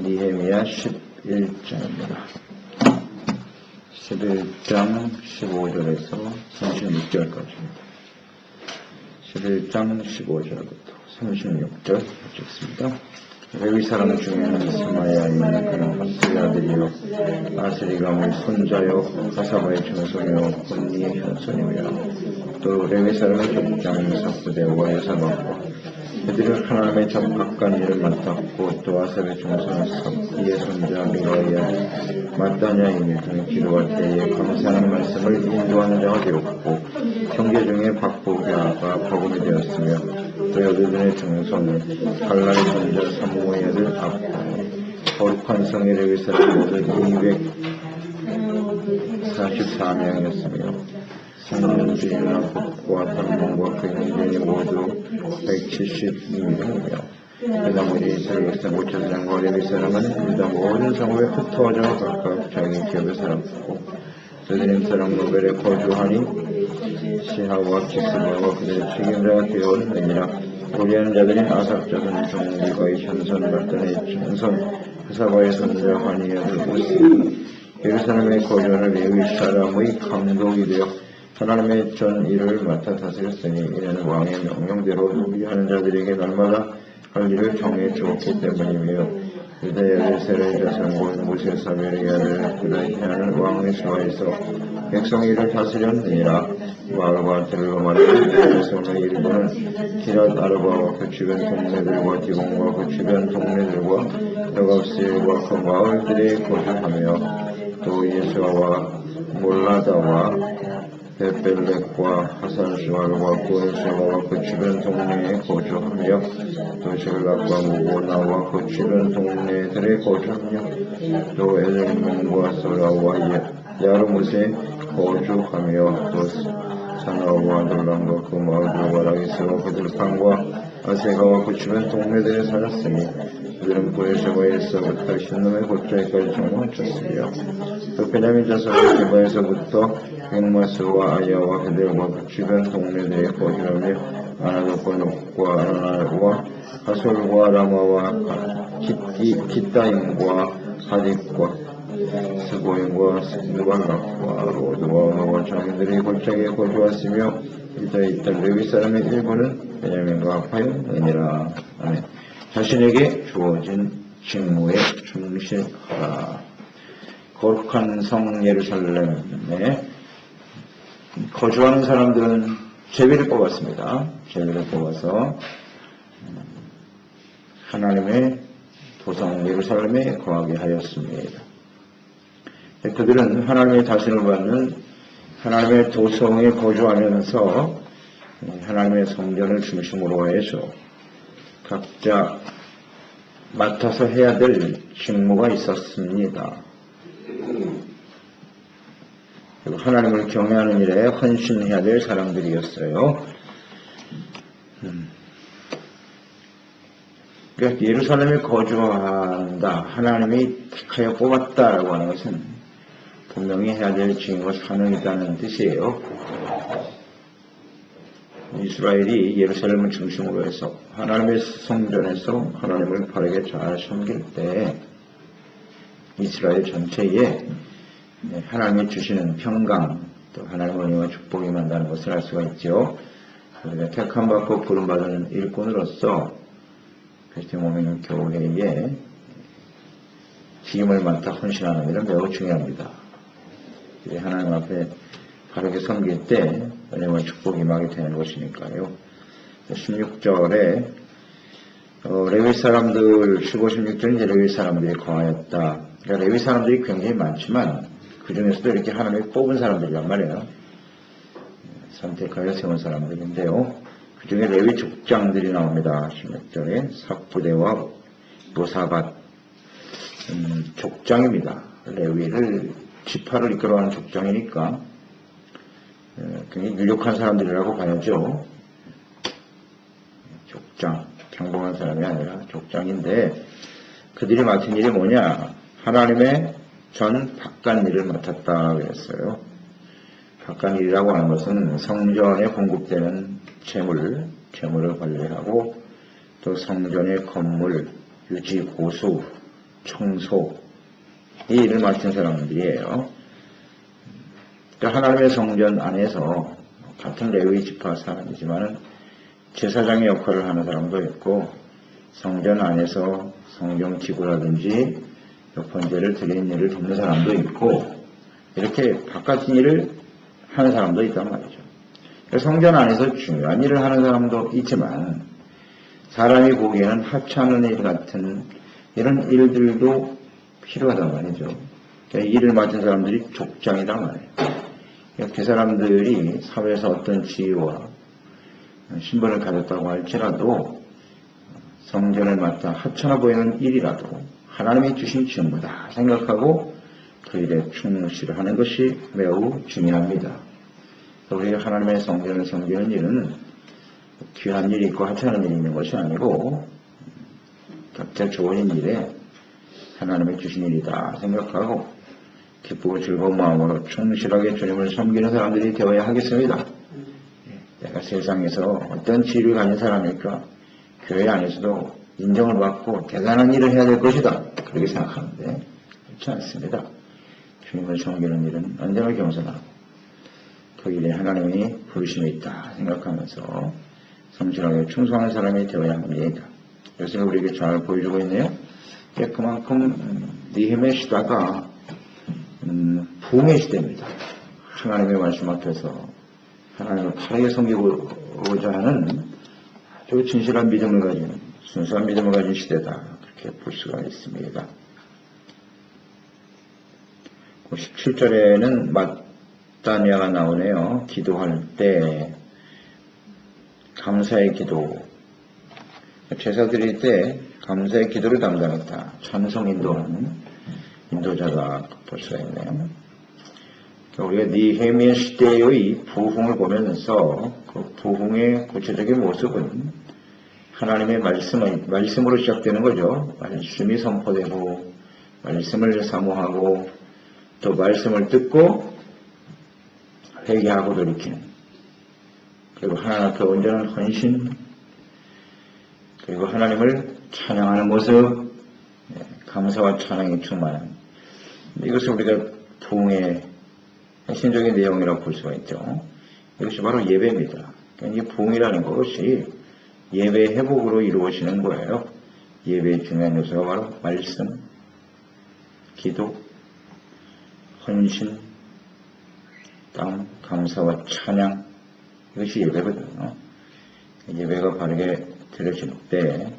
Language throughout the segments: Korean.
니헤미야 11장입니다. 11장 15절에서 36절까지입니다. 11장 15절부터 36절 읽겠습니다. 레위 사람 중에는 스마야인 그는 하스리 아들이요 아스리가 물 손자요 하사바의 증손이요 본니의 현손이며 또 레위 사람의 족장 삭부대와 여사박과 그들은 하나님의 전박간 일을 맡았고 또 아삽의 증손은 삽디의 손자 미가야 마따냐이며 그는 기도할 때에 감사하는 말씀을 인도하는 자가 되었고 형제 중에 박보야가 복음이 되었으며 또 여드분의 증손은 갈라의 손자 사무의 아들 압다 거룩한 성의 레위 사람 모두 244명이었으며 성문주의나 북과 단문과 그 형제인이 모두 172명이며 유다 모든 이스라엘 백성 5,000명과 레위 사람은 유다 모든 성읍에 흩어져 각각 자기 기업에 살았고 베들레헴 사람 노벨에 거주하니 시하와 기스바와 그들의 책임자가 되었느니라. 우리하는 자들이 아삽 자손 종리가의 현손 말단의 정선 하사바의 손자 하니야를 우스 예루살렘에 거주하는 레위 사람의 감독이 되어 하나님의 전 일을 맡아 다스렸으니 이는 왕의 명령대로 누비하는 자들에게 날마다 할 일을 정해 주었기 때문이며 유다의 이스라엘 자손과 모세 사벨의 아들 그다히아는 왕의 수하에서 백성의 일을 다스렸느니라. 마을과 들로마르의 손의 일부는 기랏 아르바와 그 주변 동네들과 디본과 그 주변 동네들과 여갑스와 그 마을들에 거주하며 또 예수아와 몰라다와 베벨렉과 하산수알과 고엔수아와 그 주변 동네에 거주하며 또 젤락과 무고나와 그 주변 동네들에 거주하며 또 에덴문과 소라와 야르못에 거주하며 또 사나와 놀람과 그 마을들과 라기스와 그 들판과 아세가와 그 주변 동네들에 살았으니 그들은 브레시바에서부터 신놈의 곧자에까지 정망쳤으며 또 베냐민 자손의 게바에서부터 백마스와 아야와 헤델과 그 주변 동네들에 거주하며 아나도과 녹과 아나나와 하솔과 라마와 기타임과 하딕과 스고임과 스누발락과 로드와 오노와 장인들이 골짜기에 거주했으며 이따 레위 사람의 일부는 베냐민과 합하였느니라. 아멘. 자신에게 주어진 직무에 충실하라. 거룩한 성 예루살렘에 거주하는 사람들은 제비를 뽑았습니다. 제비를 뽑아서 하나님의 도성 예루살렘에 거하게 하였습니다. 그들은 하나님의 다스림을 받는 하나님의 도성에 거주하면서 하나님의 성전을 중심으로 해서 각자 맡아서 해야 될 직무가 있었습니다. 그리고 하나님을 경외하는 일에 헌신해야 될 사람들이었어요. 그러니까 예루살렘에 거주한다, 하나님이 택하여 뽑았다라고 하는 것은 분명히 해야 될 직무가 사명이라는 뜻이에요. 이스라엘이 예루살렘을 중심으로 해서 하나님의 성전에서 하나님을 바르게 잘 섬길 때 이스라엘 전체에 하나님이 주시는 평강, 또 하나님의 은혜와 축복이 임한다는 것을 알 수가 있죠. 그러니까 택함받고 부름받은 일꾼으로서 그리스도의 몸인 교회에 직임을 맡아 헌신하는 일은 매우 중요합니다. 하나님 앞에 바르게 섬길 때 은혜와 축복이 임하게 되는 것이니까요. 16절에 레위 사람들, 15, 16절은 이제 레위 사람들이 거하였다. 그러니까 레위 사람들이 굉장히 많지만 그 중에서도 이렇게 하나님이 뽑은 사람들이란 말이에요. 선택하여 세운 사람들인데요. 그 중에 레위 족장들이 나옵니다. 16절에 삭부대와 요사밧 족장입니다. 레위를 지파를 이끌어가는 족장이니까 굉장히 유력한 사람들이라고 봐야죠. 족장, 평범한 사람이 아니라 족장인데 그들이 맡은 일이 뭐냐? 하나님의 전 바깥 일을 맡았다 그랬어요. 바깥 일이라고 하는 것은 성전에 공급되는 재물을 관리하고 또 성전의 건물, 유지, 보수, 청소 이 일을 맡은 사람들이에요. 하나님의 성전 안에서 같은 레위 지파 사람이지만 제사장의 역할을 하는 사람도 있고 성전 안에서 성경 지구라든지 번제를 드리는 일을 돕는 사람도 있고 이렇게 바깥 일을 하는 사람도 있단 말이죠. 성전 안에서 중요한 일을 하는 사람도 있지만 사람이 보기에는 하찮은 일 같은 이런 일들도 필요하단 말이죠. 일을 맡은 사람들이 족장이란 말이에요. 그 사람들이 사회에서 어떤 지위와 신분을 가졌다고 할지라도 성전을 맡아 하찮아 보이는 일이라도 하나님이 주신 전부다 생각하고 그 일에 충실을 하는 것이 매우 중요합니다. 우리가 하나님의 성전을 섬기는 일은 귀한 일이 있고 하찮은 일이 있는 것이 아니고 각자 좋은 일에 하나님이 주신 일이다 생각하고 기쁘고 즐거운 마음으로 충실하게 주님을 섬기는 사람들이 되어야 하겠습니다. 내가 세상에서 어떤 지위를 가진 사람일까? 교회 안에서도 인정을 받고 대단한 일을 해야 될 것이다. 그렇게 생각하는데 그렇지 않습니다. 주님을 섬기는 일은 언제나 겸손하고 그 일에 하나님이 부르심이 있다 생각하면서 성실하게 충성하는 사람이 되어야 합니다. 그래서 우리에게 잘 보여주고 있네요. 그만큼 느헤미야 시대가 부흥의 시대입니다. 하나님의 말씀 앞에서 하나님을 바르게 섬기고자 하는 아주 진실한 믿음을 가진 순수한 믿음을 가진 시대다. 그렇게 볼 수가 있습니다. 17절에는 마따냐가 나오네요. 기도할 때 감사의 기도 제사 드릴 때 감사의 기도를 담당했다. 찬송 인도하는 인도자가 볼 수가 있네요. 우리가 느헤미야 시대의 부흥을 보면서 그 부흥의 구체적인 모습은 하나님의 말씀으로 시작되는 거죠. 말씀이 선포되고 말씀을 사모하고 또 말씀을 듣고 회개하고 돌이키는 그리고 하나님 앞에 온전한 헌신 그리고 하나님을 찬양하는 모습 감사와 찬양이 충만한 이것을 우리가 부흥의 핵심적인 내용이라고 볼 수가 있죠. 이것이 바로 예배입니다. 그러니까 이 부흥이라는 것이 예배 회복으로 이루어지는 거예요. 예배의 중요한 요소가 바로 말씀, 기도, 헌신, 다음 감사와 찬양 이것이 예배거든요. 예배가 바르게 드려질 때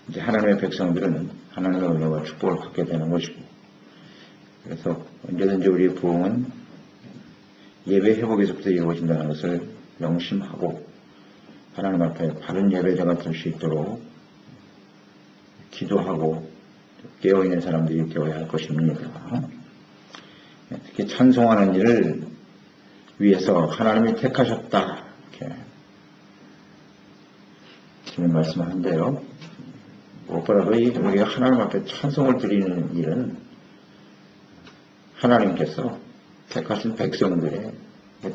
이제 하나님의 백성들은 하나님의 은혜와 축복을 받게 되는 것이고 그래서 언제든지 우리의 부흥은 예배 회복에서부터 이루어진다는 것을 명심하고 하나님 앞에 바른 예배자가 될 수 있도록 기도하고 깨어있는 사람들이 되어야 할 것입니다. 특히 찬송하는 일을 위해서 하나님이 택하셨다 이렇게 지금 말씀하는데요. 무엇보다도 우리가 하나님 앞에 찬송을 드리는 일은 하나님께서 택하신 백성들의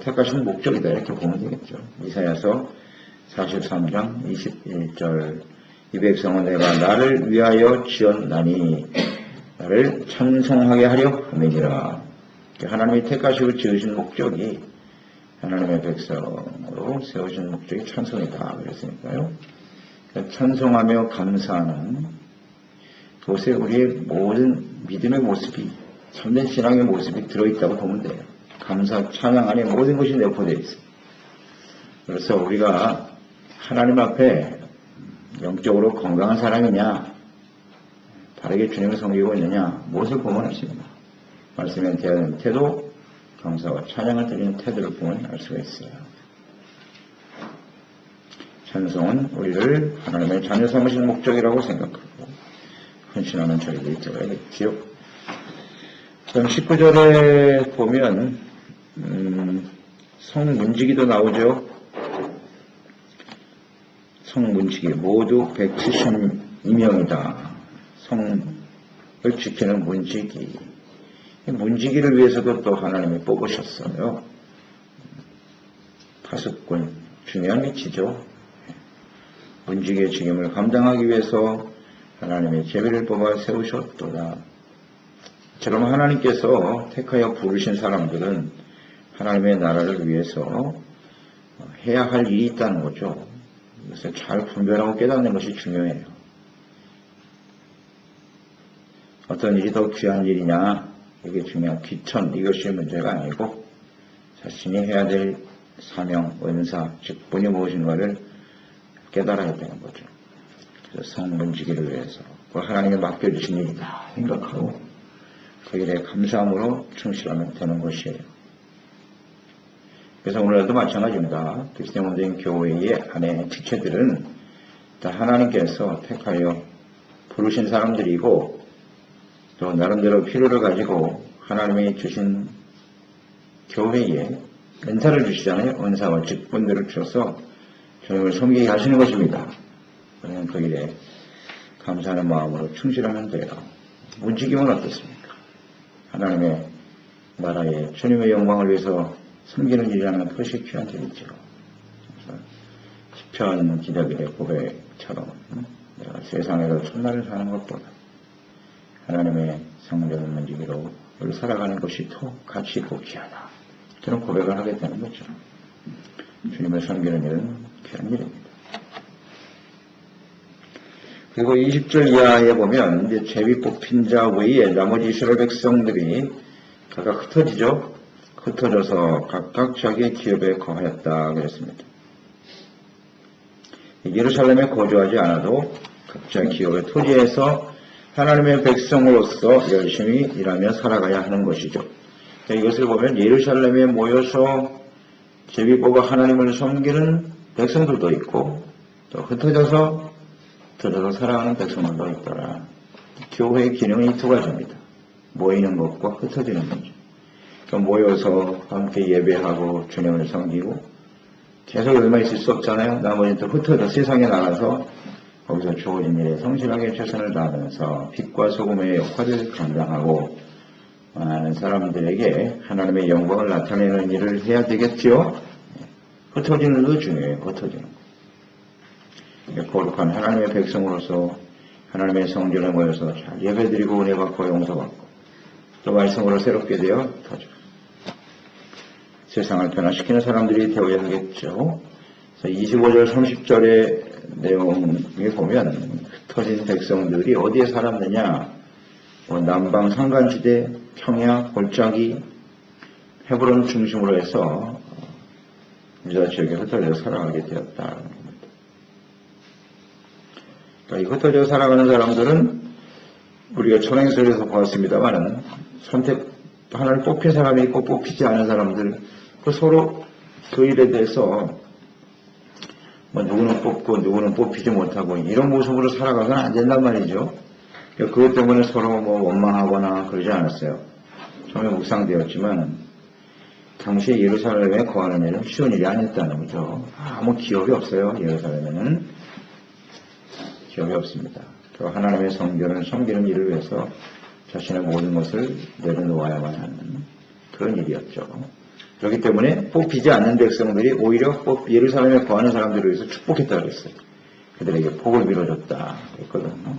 택하신 목적이다 이렇게 보면 되겠죠. 이사야서 43장 21절 이 백성은 내가 나를 위하여 지었나니 나를 찬송하게 하려 함이니라. 하나님이 택하시고 지으신 목적이 하나님의 백성으로 세우신 목적이 찬송이다 그랬으니까요. 찬송하며 감사하는 그곳에 우리의 모든 믿음의 모습이 참된 신앙의 모습이 들어있다고 보면 돼요. 감사, 찬양 안에 모든 것이 내포되어 있습니다. 그래서 우리가 하나님 앞에 영적으로 건강한 사람이냐 바르게 주님을 섬기고 있느냐 무엇을 보면 하십니다. 말씀에 대한 태도, 감사와 찬양을 드리는 태도를 보면 알 수가 있어요. 찬송은 우리를 하나님의 자녀 삼으신 목적이라고 생각하고 헌신하는 저희들이 되어야겠지요. 그럼 19절에 보면 성문지기도 나오죠. 성문지기 모두 172명이다. 성을 지키는 문지기. 문지기를 위해서도 또 하나님이 뽑으셨어요. 파수꾼 중요한 위치죠. 문지기의 책임을 감당하기 위해서 하나님의 제비를 뽑아 세우셨도다. 처럼 하나님께서 택하여 부르신 사람들은 하나님의 나라를 위해서 해야 할 일이 있다는 거죠. 이것을 잘 분별하고 깨닫는 것이 중요해요. 어떤 일이 더 귀한 일이냐, 이게 중요한 귀천, 이것이 문제가 아니고 자신이 해야 될 사명, 은사, 직분이 무엇인가를 깨달아야 되는 거죠. 그래서 성문지기를 위해서 하나님이 맡겨주신 일이다 생각하고 그 일에 감사함으로 충실하면 되는 것이에요. 그래서 오늘도 마찬가지입니다. 그리스도인된 교회의 안에 지체들은 다 하나님께서 택하여 부르신 사람들이고 또 나름대로 필요를 가지고 하나님이 주신 교회에 은사를 주시잖아요. 은사와 직분들을 주셔서 주님을 섬기게 하시는 것입니다. 그러면 그 일에 감사하는 마음으로 충실하면 돼요. 움직임은 어떻습니까? 하나님의 나라에 주님의 영광을 위해서 섬기는 일이라면 그것이 귀한 일이죠. 시편 기자들의 고백처럼 내가 세상에서 천날을 사는 것보다 하나님의 성전을 움직이로 살아가는 것이 더 가치 있고 귀하다. 저는 고백을 하게 되는 거죠. 주님을 섬기는 일은 귀한 일입니다. 그리고 20절 이하에 보면 이제 제비 뽑힌 자 외에 나머지 이스라엘 백성들이 각각 흩어지죠. 흩어져서 각각 자기의 기업에 거하였다 그랬습니다. 예루살렘에 거주하지 않아도 각자 기업의 토지에서 하나님의 백성으로서 열심히 일하며 살아가야 하는 것이죠. 이것을 보면 예루살렘에 모여서 제비 뽑아 하나님을 섬기는 백성들도 있고 또 흩어져서 살아가는 백성들도 있더라. 교회의 기능은 이 두 가지입니다. 모이는 것과 흩어지는 거죠. 모여서 함께 예배하고 주님을 섬기고 계속 얼마 있을 수 없잖아요. 나머지는 또 흩어져 세상에 나가서 거기서 주어진 일에 성실하게 최선을 다하면서 빛과 소금의 역할을 감당하고 많은 사람들에게 하나님의 영광을 나타내는 일을 해야 되겠지요. 흩어지는 것도 중요해요. 흩어지는 것. 거룩한 하나님의 백성으로서 하나님의 성전에 모여서 잘 예배드리고 은혜받고 용서받고 또 말씀으로 새롭게 되어 터져 세상을 변화시키는 사람들이 되어야 하겠죠. 25절 30절의 내용에 보면 흩어진 백성들이 어디에 살았느냐, 남방 산간지대, 평야, 골짜기, 헤브론 중심으로 해서 유다 지역에 흩어져 살아가게 되었다. 그러니까 이 흩어져 살아가는 사람들은 우리가 천행설에서 보았습니다만은 하나를 뽑힌 사람이 있고 뽑히지 않은 사람들, 서로 그 일에 대해서 누구는 뽑고 누구는 뽑히지 못하고 이런 모습으로 살아가서는 안 된단 말이죠. 그것 때문에 서로 원망하거나 그러지 않았어요. 처음에 묵상되었지만 당시 예루살렘에 거하는 일은 쉬운 일이 아니었다는 거죠. 아무 기업이 없어요. 예루살렘에는 기업이 없습니다. 하나님의 성전을 섬기는 일을 위해서 자신의 모든 것을 내려놓아야만 하는 그런 일이었죠. 그렇기 때문에 뽑히지 않는 백성들이 오히려 예루살렘에 거하는 사람들을 위해서 축복했다고 그랬어요. 그들에게 복을 빌어줬다 그랬거든요.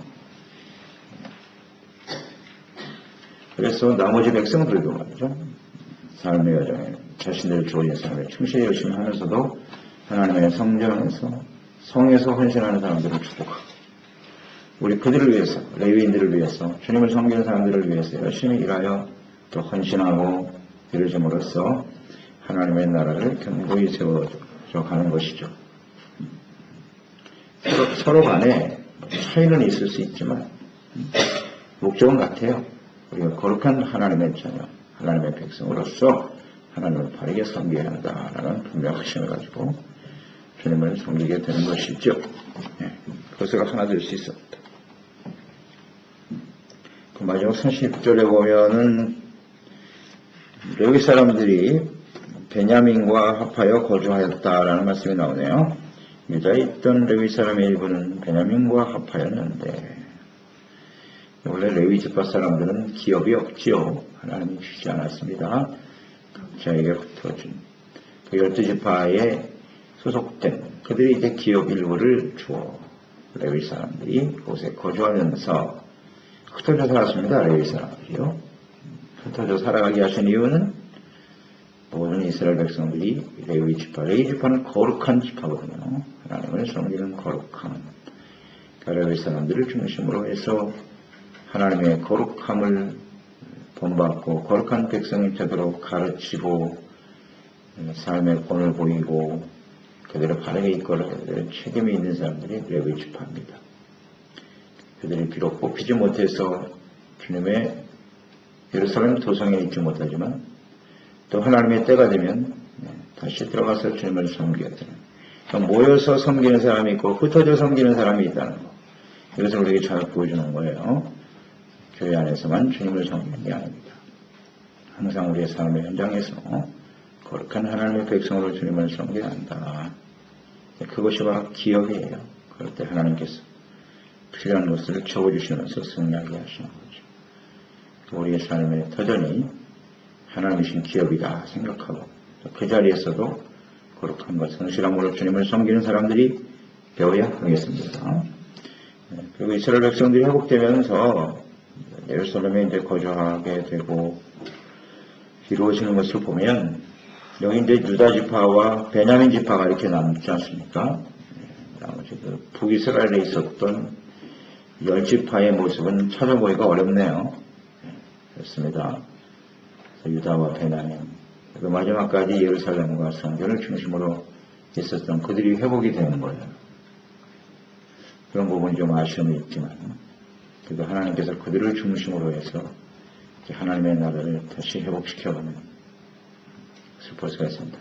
그래서 나머지 백성들도 말이죠. 삶의 여정에 자신들 주어진 삶에 충실히 열심히 하면서도 하나님의 성전에서 성에서 헌신하는 사람들을 축복하고 우리 그들을 위해서 레위인들을 위해서 주님을 섬기는 사람들을 위해서 열심히 일하여 또 헌신하고 이루어짐으로써 하나님의 나라를 견고히 세워져 가는 것이죠. 서로 간에 차이는 있을 수 있지만 목적은 같아요. 우리가 거룩한 하나님의 자녀, 하나님의 백성으로서 하나님을 바르게 섬겨야 한다라는 분명한 확신을 가지고 주님을 섬기게 되는 것이죠. 그것을 하나 될 수 있습니다. 그 마지막 30절에 보면은 레위 사람들이 베냐민과 합하여 거주하였다라는 말씀이 나오네요. 유다에 있던 레위 사람의 일부는 베냐민과 합하였는데 원래 레위 집파 사람들은 기업이 없지요. 하나님이 주지 않았습니다. 각자에게 흩어진 그 12지파에 소속된 그들이 이제 기업 일부를 주어 레위 사람들이 그곳에 거주하면서 흩어져 살았습니다. 레위 사람들이요. 흩어져 살아가게 하신 이유는 모든 이스라엘 백성들이 레위 지파는 거룩한 지파거든요. 하나님을 섬기는 거룩한 레위 사람들을 중심으로 해서 하나님의 거룩함을 본받고 거룩한 백성이 되도록 가르치고 삶의 본을 보이고 그대로 바르게 이끌어야 될 책임이 있는 사람들이 레위 지파입니다. 그들이 비록 뽑히지 못해서 주님의 예루살렘 도성에 있지 못하지만 또 하나님의 때가 되면 다시 들어가서 주님을 섬겨야 되는, 그러니까 모여서 섬기는 사람이 있고 흩어져 섬기는 사람이 있다는 거, 이것을 우리에게 잘 보여주는 거예요. 교회 안에서만 주님을 섬기는 게 아닙니다. 항상 우리의 삶의 현장에서 거룩한 하나님의 백성으로 주님을 섬겨야 한다. 그것이 바로 기업이에요. 그럴 때 하나님께서 필요한 것을 적어주시면서 승리하게 하시는 거죠. 우리의 삶의 터전이 하나님이신 기업이다 생각하고 그 자리에서도 거룩함과 성실함으로 주님을 섬기는 사람들이 되어야 하겠습니다. 그리고 이스라엘 백성들이 회복되면서 예루살렘에 이제 거주하게 되고 이루어지는 것을 보면 여기 이제 유다 지파와 베냐민 지파가 이렇게 남지 않습니까? 나머지 그 북이스라엘에 있었던 10지파의 모습은 찾아보기가 어렵네요. 그렇습니다. 유다와 베냐민, 그 마지막까지 예루살렘과 성전을 중심으로 있었던 그들이 회복이 되는 거예요. 그런 부분이 좀 아쉬움이 있지만 그래도 하나님께서 그들을 중심으로 해서 하나님의 나라를 다시 회복시켜가는 것을 볼 수가 있습니다.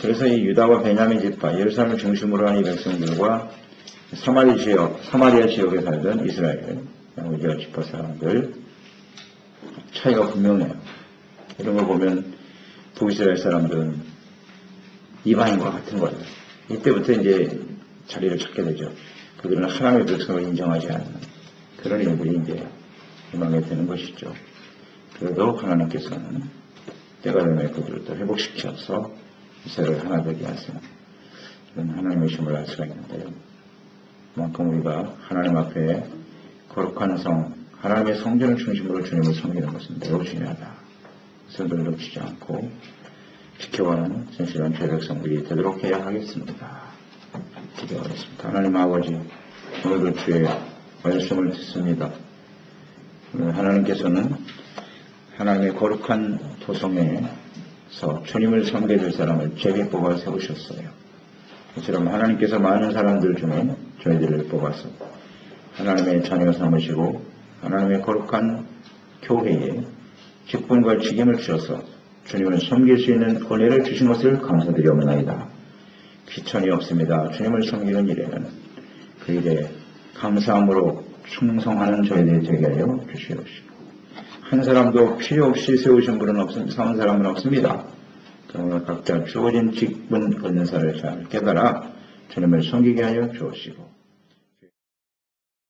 그래서 이 유다와 베냐민 지파, 예루살렘을 중심으로 한 이 백성들과 사마리아 지역에 살던 이스라엘, 나머지 10지파 사람들 차이가 분명해요. 이런 걸 보면 북이스라엘 사람들은 이방인과 같은 거예요. 이때부터 이제 자리를 찾게 되죠. 그들은 하나님의 백성을 인정하지 않는 그런 일들이 이제 임하게 되는 것이죠. 그래도 하나님께서는 때가 되면 그들을 또 회복시켜서 이스라엘을 하나 되게 하세요. 그런 하나님의 힘을 알 수가 있는데요. 그만큼 우리가 하나님 앞에 거룩한 성, 하나님의 성전을 중심으로 주님을 섬기는 것은 매우 중요하다. 그것을 놓치지 않고 지켜가는 진실한 죄 백성들이 되도록 해야 하겠습니다. 기도하겠습니다. 하나님 아버지, 오늘도 주의 말씀을 듣습니다. 하나님께서는 하나님의 거룩한 도성에서 주님을 섬게 될 사람을 제게 뽑아 세우셨어요. 이처럼 하나님께서 많은 사람들 중에 저희들을 뽑아서 하나님의 자녀 삼으시고 하나님의 거룩한 교회에 직분과 직임을 주셔서 주님을 섬길 수 있는 권위를 주신 것을 감사드리옵나이다. 귀천이 없습니다. 주님을 섬기는 일에는 그 일에 감사함으로 충성하는 저희들이 되게 하여 주시옵시고 한 사람도 필요 없이 세우신 분은 없습니다. 삼은 사람은 없습니다. 그러나 각자 주어진 직분 은사를 잘 깨달아 주님을 섬기게 하여 주옵시고